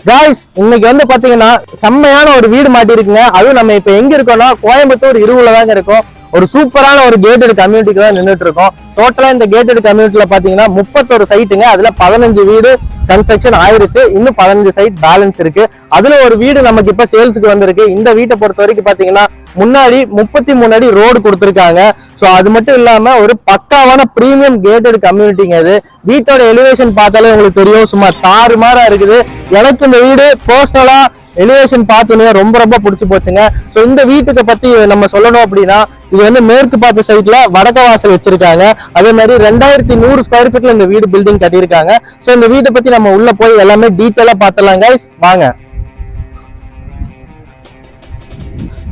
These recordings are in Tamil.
गाइस இன்னைக்கு வந்து பாத்தீங்கன்னா செம்மையான ஒரு வீடு மாட்டிருக்குங்க. அதுவும் நம்ம இப்ப எங்க இருக்கோம்னா கோயம்புத்தூர் இருவுல தாங்க இருக்கோம். ஒரு சூப்பரான ஒரு கேட்டட் கம்யூனிட்டிக்கு தான் நின்றுட்டு இருக்கோம். டோட்டலா இந்த கேட்டட் கம்யூனிட்டில பாத்தீங்கன்னா 31 சைட்டுங்க. அதுல 15 வீடு கன்ஸ்ட்ரக்ஷன் ஆயிருச்சு. இன்னும் 15 சைட் பேலன்ஸ் இருக்கு. அதுல ஒரு வீடு நமக்கு இப்ப சேல்ஸுக்கு வந்திருக்கு. இந்த வீட்டை பொறுத்த வரைக்கும் பாத்தீங்கன்னா முன்னாடி 33 அடி ரோடு கொடுத்துருக்காங்க. சோ அது மட்டும் இல்லாம ஒரு பக்காவான பிரீமியம் கேட்டட் கம்யூனிட்டிங்க. இது வீட்டோட எலிவேஷன் பார்த்தாலே உங்களுக்கு தெரியும், சும்மா தாறுமாறா இருக்குது. எனக்கு இந்த வீடு பர்சனலா எலிவேஷன் பார்த்தோன்னே ரொம்ப ரொம்ப பிடிச்சி போச்சுங்க. ஸோ இந்த வீட்டுக்கு பத்தி நம்ம சொல்லணும் அப்படின்னா, இது வந்து மேற்கு பார்த்த சைட்ல வடக்க வாசல் வச்சிருக்காங்க. அதே மாதிரி 2100 ஸ்கொயர் ஃபீட்ல இந்த வீடு பில்டிங் கட்டியிருக்காங்க. ஸோ இந்த வீட்டை பத்தி நம்ம உள்ள போய் எல்லாமே டீட்டெயிலா பார்த்தலாம் கைஸ், வாங்க.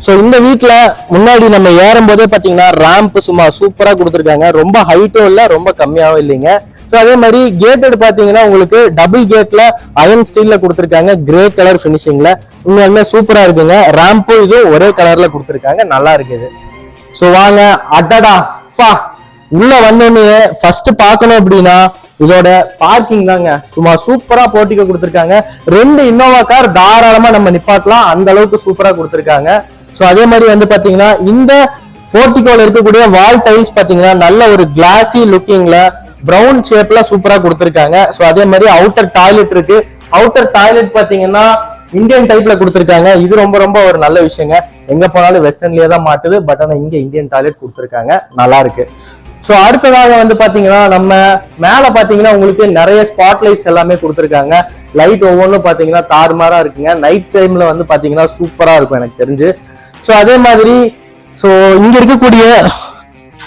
ஸோ இந்த வீட்டுல முன்னாடி நம்ம ஏறும் போதே பாத்தீங்கன்னா ரேம்ப் சும்மா சூப்பரா கொடுத்துருக்காங்க. ரொம்ப ஹைட்டும் இல்லை, ரொம்ப கம்மியாவும் இல்லைங்க. ஸோ அதே மாதிரி கேட்டட் பாத்தீங்கன்னா உங்களுக்கு டபுள் கேட்ல அயன் ஸ்டீல்ல கொடுத்துருக்காங்க, கிரே கலர் பினிஷிங்ல. உண்மையாலுமே சூப்பரா இருக்குங்க. ரேம்பும் இது ஒரே கலர்ல கொடுத்துருக்காங்க, நல்லா இருக்குது. ஸோ வாங்க. அடடா பா, உள்ள வந்தோடனே ஃபர்ஸ்ட் பார்க்கணும் அப்படின்னா இதோட பார்க்கிங் தாங்க. சும்மா சூப்பரா போர்ட்டிகோ கொடுத்துருக்காங்க. 2 இன்னோவா கார் தாராளமா நம்ம நிப்பாட்டலாம், அந்த அளவுக்கு சூப்பரா கொடுத்துருக்காங்க. ஸோ அதே மாதிரி வந்து பாத்தீங்கன்னா இந்த போர்ட்டிகோல இருக்கக்கூடிய வால் டைல்ஸ் பாத்தீங்கன்னா நல்ல ஒரு கிளாசி லுக்கிங்ல பிரவுன் ஷேப்ல சூப்பரா கொடுத்துருக்காங்க. ஸோ அதே மாதிரி அவுட்டர் டாய்லெட் இருக்கு. அவுட்டர் டாய்லெட் பாத்தீங்கன்னா இந்தியன் டைப்ல கொடுத்துருக்காங்க. இது ரொம்ப ரொம்ப ஒரு நல்ல விஷயங்க. எங்க போனாலும் வெஸ்டர்ன்லயே தான் மாட்டுது, பட் ஆனா இங்க இந்தியன் டாய்லெட் கொடுத்துருக்காங்க, நல்லா இருக்கு. ஸோ அடுத்ததாக வந்து பாத்தீங்கன்னா நம்ம மேல பாத்தீங்கன்னா உங்களுக்கு நிறைய ஸ்பாட் லைட்ஸ் எல்லாமே கொடுத்துருக்காங்க. லைட் ஒவ்வொன்றும் பாத்தீங்கன்னா தாறுமாறா இருக்குங்க. நைட் டைம்ல வந்து பாத்தீங்கன்னா சூப்பரா இருக்கும் எனக்கு தெரிஞ்சு. ஸோ அதே மாதிரி ஸோ இங்க இருக்கக்கூடிய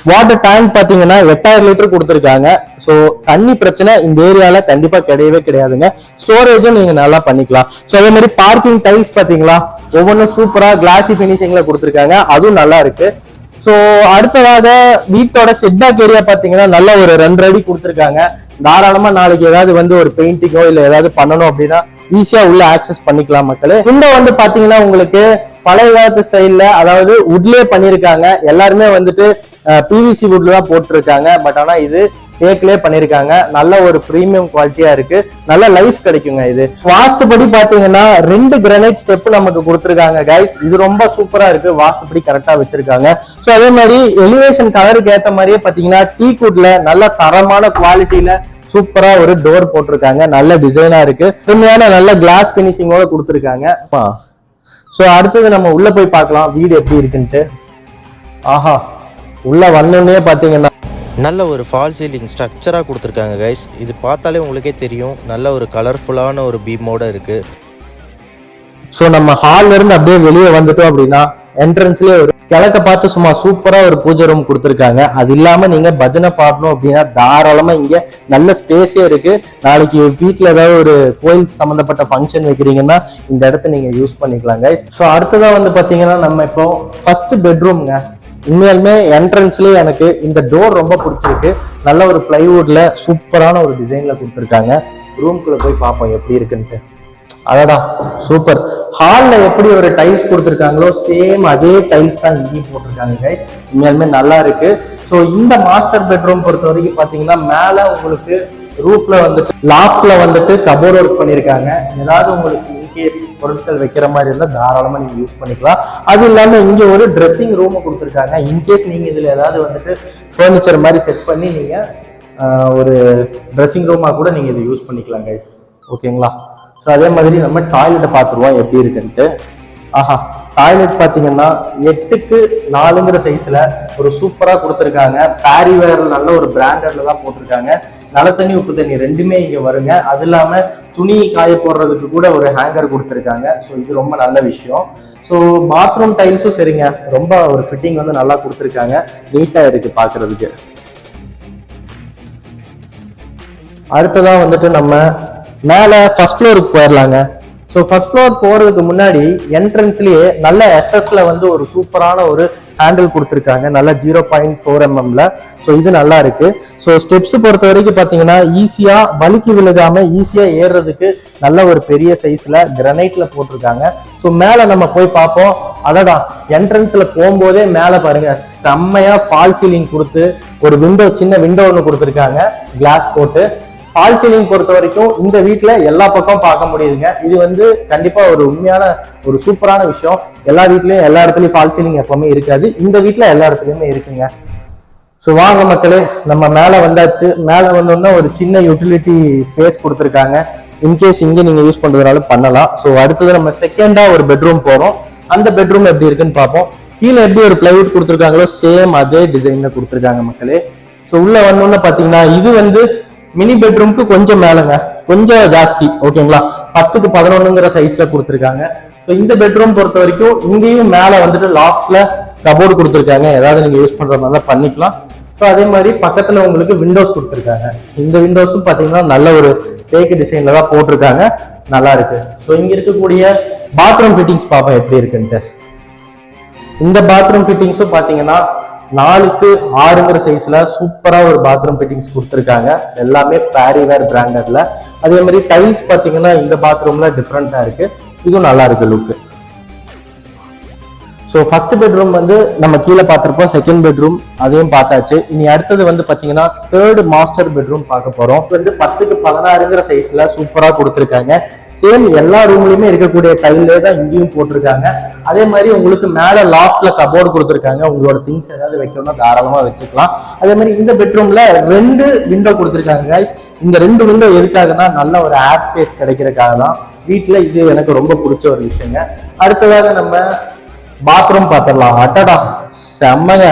வாட்டர் டேங்க் பாத்தீங்கன்னா 8000 லிட்டர் கொடுத்துருக்காங்க. ஸோ தண்ணி பிரச்சனை இந்த ஏரியால கண்டிப்பா கிடையவே கிடையாதுங்க. ஸ்டோரேஜும் நீங்க நல்லா பண்ணிக்கலாம். ஸோ அதே மாதிரி பார்க்கிங் டைல்ஸ் பாத்தீங்களா, ஒவ்வொன்றும் சூப்பரா கிளாசி பினிஷிங்ல கொடுத்துருக்காங்க, அதுவும் நல்லா இருக்கு. ஸோ அடுத்ததாக வீட்டோட செட்பேக் ஏரியா பாத்தீங்கன்னா நல்ல ஒரு 2 அடி கொடுத்துருக்காங்க. தாராளமா நாளைக்கு ஏதாவது வந்து ஒரு பெயிண்டிங்கோ இல்ல ஏதாவது பண்ணணும் அப்படின்னா ஈஸியா உள்ள ஆக்சஸ் பண்ணிக்கலாம் மக்களே. விண்டோ வந்து பாத்தீங்கன்னா உங்களுக்கு பழைய காலத்து ஸ்டைல்ல, அதாவது வுட்லயே பண்ணிருக்காங்க. எல்லாருமே வந்துட்டு பிவிசி வுட்ல தான் போட்டிருக்காங்க, பட் ஆனா இது தேக்கிலே பண்ணிருக்காங்க. நல்ல ஒரு பிரீமியம் குவாலிட்டியா இருக்கு, நல்ல லைஃப் கிடைக்குங்க. இது வாஸ்துபடி பாத்தீங்கன்னா 2 கிரானைட் ஸ்டெப் நமக்கு கொடுத்துருக்காங்க கைஸ். இது ரொம்ப சூப்பரா இருக்கு, வாஸ்துபடி கரெக்டா வச்சிருக்காங்க. சோ அதே மாதிரி எலிவேஷன் கலருக்கு ஏத்த மாதிரியே பாத்தீங்கன்னா டீக்வுட்ல நல்ல தரமான குவாலிட்டியில சூப்பரா ஒரு டோர் போட்டிருக்காங்க, நல்ல டிசைனா இருக்கு. உண்மையான நல்ல கிளாஸ் பினிஷிங்கோட கொடுத்துருக்காங்க. சோ அடுத்தது நம்ம உள்ள போய் பார்க்கலாம் வீடு எப்படி இருக்குன்ட்டு. ஆஹா, உள்ள வந்தோடனே பாத்தீங்கன்னா நல்ல ஒரு ஃபால் சீலிங் ஸ்ட்ரக்சராக கொடுத்துருக்காங்க கைஸ். இது பார்த்தாலே உங்களுக்கே தெரியும், நல்ல ஒரு கலர்ஃபுல்லான ஒரு பீமோட இருக்கு. ஸோ நம்ம ஹால்ல இருந்து அப்படியே வெளியே வந்துட்டோம் அப்படின்னா என்ட்ரன்ஸ்லயே ஒரு கிழக்க பார்த்து சும்மா சூப்பரா ஒரு பூஜை ரூம் கொடுத்துருக்காங்க. அது இல்லாம நீங்க பஜனை பாடணும் அப்படின்னா தாராளமா இங்க நல்ல ஸ்பேஸே இருக்கு. நாளைக்கு வீட்டுல ஏதாவது ஒரு கோயில் சம்பந்தப்பட்ட ஃபங்க்ஷன் வைக்கிறீங்கன்னா இந்த இடத்த நீங்க யூஸ் பண்ணிக்கலாம் கைஸ். ஸோ அடுத்ததா வந்து பாத்தீங்கன்னா நம்ம இப்போ ஃபர்ஸ்ட் பெட்ரூம்ங்க. உண்மையாலுமே என்ட்ரன்ஸ்லயே எனக்கு இந்த டோர் ரொம்ப பிடிச்சிருக்கு. நல்ல ஒரு பிளைவுட்ல சூப்பரான ஒரு டிசைன்ல கொடுத்துருக்காங்க. ரூம்குள்ள போய் பார்ப்போம் எப்படி இருக்குன்ட்டு. அடடா சூப்பர். ஹால்ல எப்படி ஒரு டைல்ஸ் கொடுத்துருக்காங்களோ சேம் அதே டைல்ஸ் தான் இங்கேயும் போட்டிருக்காங்க கைஸ். உண்மையாலுமே நல்லா இருக்கு. ஸோ இந்த மாஸ்டர் பெட்ரூம் பொறுத்த வரைக்கும் பாத்தீங்கன்னா மேல உங்களுக்கு ரூஃப்ல வந்துட்டு லாஃப்ட்ல வந்துட்டு கபோர்ட் ஒர்க் பண்ணிருக்காங்க. ஏதாவது உங்களுக்கு இன்கேஸ் பொருட்கள் வைக்கிற மாதிரி இருந்தால் தாராளமா நீங்க யூஸ் பண்ணிக்கலாம். அது இல்லாம இங்க ஒரு ட்ரெஸ்ஸிங் ரூம் கொடுத்துருக்காங்க. இன்கேஸ் நீங்க இதுல ஏதாவது வந்துட்டு ஃபர்னிச்சர் மாதிரி செட் பண்ணி நீங்க ஒரு ட்ரெஸ்ஸிங் ரூமா கூட நீங்க இதை யூஸ் பண்ணிக்கலாம் கைஸ், ஓகேங்களா. ஸோ அதே மாதிரி நம்ம டாய்லெட்டை பார்த்துருவோம் எப்படி இருக்குன்ட்டு. ஆஹா, டாய்லெட் பார்த்தீங்கன்னா 8க்கு 4ங்கிற சைஸ்ல ஒரு சூப்பரா கொடுத்துருக்காங்க. பேரிவேர் நல்ல ஒரு பிராண்டட்ல தான் போட்டிருக்காங்க. நல்ல தண்ணி உப்பு தண்ணி ரெண்டுமே இங்க வருங்க. அது இல்லாம துணி காய போடுறதுக்கு கூட ஒரு ஹேங்கர் கொடுத்துருக்காங்க. ஸோ இது ரொம்ப நல்ல விஷயம். ஸோ பாத்ரூம் டைல்ஸும் சரிங்க, ரொம்ப ஒரு ஃபிட்டிங் வந்து நல்லா கொடுத்துருக்காங்க, நீட்டா இருக்கு பாக்குறதுக்கு. அடுத்ததா வந்துட்டு நம்ம மேல ஃபர்ஸ்ட் ஃப்ளோருக்கு போயிடலாங்க. ஸோ ஃபர்ஸ்ட் ஃப்ளோர் போறதுக்கு முன்னாடி என்ட்ரன்ஸ்லயே நல்ல எஸ்எஸ்ல வந்து ஒரு சூப்பரான ஒரு ஹேண்டில் கொடுத்துருக்காங்க, நல்ல 0.4 mm. ஸோ இது நல்லா இருக்கு. ஸோ ஸ்டெப்ஸ் பொறுத்த வரைக்கும் பாத்தீங்கன்னா ஈஸியா வலிக்கு விழுகாம ஈஸியா ஏறுறதுக்கு நல்ல ஒரு பெரிய சைஸ்ல கிரானைட்ல போட்டிருக்காங்க. ஸோ மேல நம்ம போய் பார்ப்போம். அடடா, என்ட்ரன்ஸ்ல போகும்போதே மேல பாருங்க செம்மையா ஃபால் சீலிங் கொடுத்து ஒரு விண்டோ, சின்ன விண்டோ ஒன்று கொடுத்துருக்காங்க கிளாஸ் போட்டு. ஃபால் சீலிங் பொறுத்த வரைக்கும் இந்த வீட்டுல எல்லா பக்கம் பார்க்க முடியுதுங்க. இது வந்து கண்டிப்பா ஒரு உண்மையான ஒரு சூப்பரான விஷயம். எல்லா வீட்லயும் எல்லா இடத்துலயும் ஃபால் சீலிங் எப்பவுமே இருக்காது, இந்த வீட்டுல எல்லா இடத்துலயுமே இருக்குங்க. ஸோ வாங்க மக்களே, நம்ம மேல வந்தாச்சு. மேல வந்தோம்னா ஒரு சின்ன யூட்டிலிட்டி ஸ்பேஸ் கொடுத்துருக்காங்க. இன்கேஸ் இங்க நீங்க யூஸ் பண்றதுனால பண்ணலாம். ஸோ அடுத்தது நம்ம செகண்டா ஒரு பெட்ரூம் போறோம். அந்த பெட்ரூம் எப்படி இருக்குன்னு பார்ப்போம். கீழே எப்படி ஒரு பிளைவுட் கொடுத்துருக்காங்களோ சேம் அதே டிசைன்ல கொடுத்துருக்காங்க மக்களே. ஸோ உள்ள வந்தோம்னா பாத்தீங்கன்னா இது வந்து மினி பெட்ரூம்க்கு கொஞ்சம் மேலங்க, கொஞ்சம் ஜாஸ்தி. ஓகேங்களா, 10க்கு 11ங்கிற சைஸ்ல கொடுத்துருக்காங்க. ஸோ இந்த பெட்ரூம் பொறுத்த வரைக்கும் இங்கேயும் மேல வந்துட்டு லாஃப்ட்ல கபோர்டு கொடுத்துருக்காங்க. ஏதாவது நீங்க யூஸ் பண்ற மாதிரி பண்ணிக்கலாம். ஸோ அதே மாதிரி பக்கத்துல உங்களுக்கு விண்டோஸ் கொடுத்துருக்காங்க. இந்த விண்டோஸும் பாத்தீங்கன்னா நல்ல ஒரு தேக்கு டிசைன்ல தான் போட்டிருக்காங்க, நல்லா இருக்கு. ஸோ இங்க இருக்கக்கூடிய பாத்ரூம் ஃபிட்டிங்ஸ் பார்ப்போம் எப்படி இருக்குன்ட்டு. இந்த பாத்ரூம் ஃபிட்டிங்ஸும் பாத்தீங்கன்னா 4க்கு 6ங்கிற சைஸ்ல சூப்பரா ஒரு பாத்ரூம் ஃபிட்டிங்ஸ் கொடுத்துருக்காங்க. எல்லாமே பாரிவேர் பிராண்டட்ல. அதே மாதிரி டைல்ஸ் பாத்தீங்கன்னா இந்த பாத்ரூம்ல டிஃப்ரெண்டா இருக்கு, இதுவும் நல்லா இருக்கு லுக்கு. ஸோ ஃபர்ஸ்ட் பெட்ரூம் வந்து நம்ம கீழே பார்த்துருப்போம், செகண்ட் பெட்ரூம் அதையும் பார்த்தாச்சு. இனி அடுத்தது வந்து பார்த்தீங்கன்னா தேர்ட் மாஸ்டர் பெட்ரூம் பார்க்க போறோம். வந்து 10க்கு 16ங்கிற சைஸ்ல சூப்பரா கொடுத்துருக்காங்க. சேம் எல்லா ரூம்லயுமே இருக்கக்கூடிய டைல்லே தான் இங்கேயும் போட்டிருக்காங்க. அதே மாதிரி உங்களுக்கு மேல லாஃப்ட்ல கபோர்டு கொடுத்துருக்காங்க. உங்களோட திங்ஸ் ஏதாவது வைக்கணும்னா தாராளமா வச்சுக்கலாம். அதே மாதிரி இந்த பெட்ரூம்ல 2 விண்டோ கொடுத்துருக்காங்க கைஸ். இந்த 2 விண்டோ எதுக்காகனா நல்ல ஒரு ஏர் ஸ்பேஸ் கிடைக்கிறதுக்காக தான். வீட்டுல இது எனக்கு ரொம்ப பிடிச்ச ஒரு விஷயங்க. அடுத்ததாக நம்ம பாத்ரூம் பார்த்துடலாம். அட்டடா செம்மங்க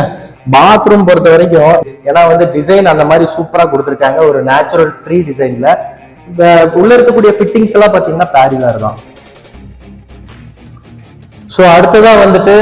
பாத்ரூம் பொறுத்த வரைக்கும். ஏன்னா வந்து டிசைன் அந்த மாதிரி சூப்பரா கொடுத்துருக்காங்க, ஒரு நேச்சுரல் ட்ரீ டிசைன்ல. உள்ள இருக்கக்கூடிய ஃபிட்டிங்ஸ் எல்லாம் பாத்தீங்கன்னா பாரிவேர் தான். ஸோ அடுத்ததா வந்துட்டு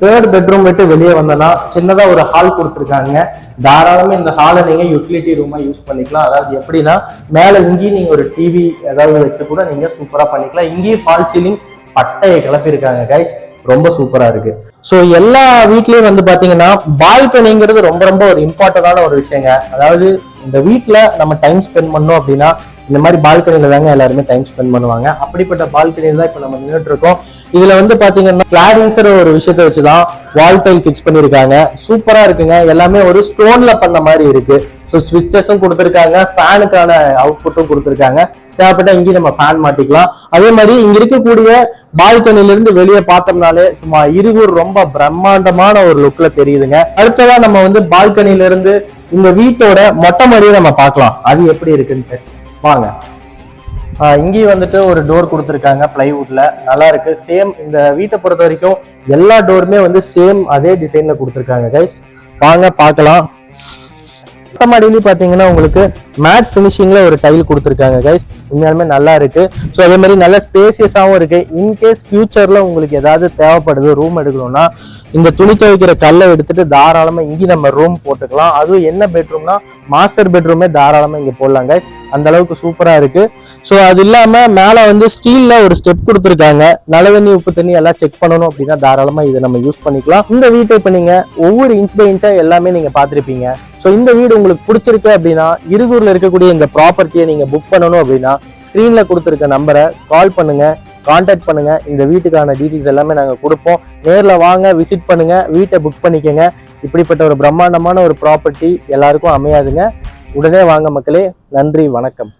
தேர்ட் பெட்ரூம் விட்டு வெளியே வந்தோம்னா சின்னதா ஒரு ஹால் கொடுத்துருக்காங்க. தாராளமா இந்த ஹாலை நீங்க யூட்டிலிட்டி ரூமா யூஸ் பண்ணிக்கலாம். அதாவது எப்படின்னா மேல இங்கேயும் நீங்க ஒரு டிவி ஏதாவது வச்சு கூட நீங்க சூப்பரா பண்ணிக்கலாம். இங்கேயும் ஃபால் சீலிங் பட்டையை கிளப்பியிருக்காங்க கைஸ், ரொம்ப சூப்பரா இருக்கு. ஸோ எல்லா வீட்லயும் வந்து பாத்தீங்கன்னா பால்கனிங்கிறது ரொம்ப ரொம்ப ஒரு இம்பார்ட்டன்டான ஒரு விஷயங்க. அதாவது இந்த வீட்டுல நம்ம டைம் ஸ்பெண்ட் பண்ணோம் அப்படின்னா இந்த மாதிரி பால்கனில தாங்க எல்லாருமே டைம் ஸ்பெண்ட் பண்ணுவாங்க. அப்படிப்பட்ட பால்கனில தான் இப்ப நம்ம நின்றுட்டு இருக்கோம். இதுல வந்து பாத்தீங்கன்னா கிளாடிங்ஸ்ற ஒரு விஷயத்த வச்சுதான் வால் டைல் ஃபிக்ஸ் பண்ணிருக்காங்க. சூப்பரா இருக்குங்க, எல்லாமே ஒரு ஸ்டோன்ல பண்ண மாதிரி இருக்கு. ஸோ ஸ்விட்சஸும் கொடுத்துருக்காங்க, ஃபேனுக்கான அவுட்புட்டும் கொடுத்துருக்காங்க. தேவைப்பட்டா இங்கேயும் நம்ம ஃபேன் மாட்டிக்கலாம். அதே மாதிரி இங்க இருக்கக்கூடிய பால்கனில இருந்து வெளியே பார்த்தோம்னாலே சும்மா இருகூர் ரொம்ப பிரம்மாண்டமான ஒரு லுக்ல தெரியுதுங்க. அடுத்ததா நம்ம வந்து பால்கனில இருந்து இந்த வீட்டோட மொட்டை மாடியை நம்ம பார்க்கலாம், அது எப்படி இருக்குன்ட்டு வாங்க. இங்கேயும் வந்துட்டு ஒரு டோர் கொடுத்துருக்காங்க பிளைவுட்ல, நல்லா இருக்கு. சேம் இந்த வீட்டை பொறுத்த வரைக்கும் எல்லா டோருமே வந்து சேம் அதே டிசைன்ல கொடுத்துருக்காங்க கைஸ், வாங்க பார்க்கலாம். மொட்டை மாடியிலையும் பாத்தீங்கன்னா உங்களுக்கு மேட் ஃபினிஷிங்ல ஒரு டைல் கொடுத்துருக்காங்க கைஸ், உண்மையாலுமே நல்லா இருக்கு. ஸோ அதே மாதிரி நல்ல ஸ்பேசியஸாகவும் இருக்கு. இன்கேஸ் ஃபியூச்சர்ல உங்களுக்கு ஏதாவது தேவைப்படுது ரூம் எடுக்கணும்னா இந்த துணி துவைக்கிற கல்லை எடுத்துட்டு தாராளமா இங்கே நம்ம ரூம் போட்டுக்கலாம். அதுவும் என்ன பெட்ரூம்னா மாஸ்டர் பெட்ரூமே தாராளமா இங்க போடலாம் கைஸ், அந்த அளவுக்கு சூப்பரா இருக்கு. ஸோ அது இல்லாம மேல வந்து ஸ்டீல்ல ஒரு ஸ்டெப் கொடுத்துருக்காங்க. நல்ல தண்ணி உப்பு தண்ணி எல்லாம் செக் பண்ணணும் அப்படின்னா தாராளமா இதை நம்ம யூஸ் பண்ணிக்கலாம். இந்த வீட்டை இப்ப நீங்க ஒவ்வொரு இன்ச் பை இன்ச்சா எல்லாமே நீங்க பாத்திருப்பீங்க. ஸோ இந்த வீடு உங்களுக்கு பிடிச்சிருக்கு அப்படின்னா இருகூர்ல இருக்கக்கூடிய இந்த ப்ராப்பர்ட்டியை நீங்க புக் பண்ணணும் அப்படின்னா ஸ்கிரீன்ல கொடுத்துருக்க நம்பரை கால் பண்ணுங்க, கான்டாக்ட் பண்ணுங்க. இந்த வீட்டுக்கான டீடைல்ஸ் எல்லாமே நாங்க கொடுப்போம். நேர்ல வாங்க, விசிட் பண்ணுங்க, வீட்டை புக் பண்ணிக்கங்க. இப்படிப்பட்ட ஒரு பிரம்மாண்டமான ஒரு ப்ராப்பர்ட்டி எல்லாருக்கும் அமையாதுங்க. உடனே வாங்க மக்களே. நன்றி, வணக்கம்.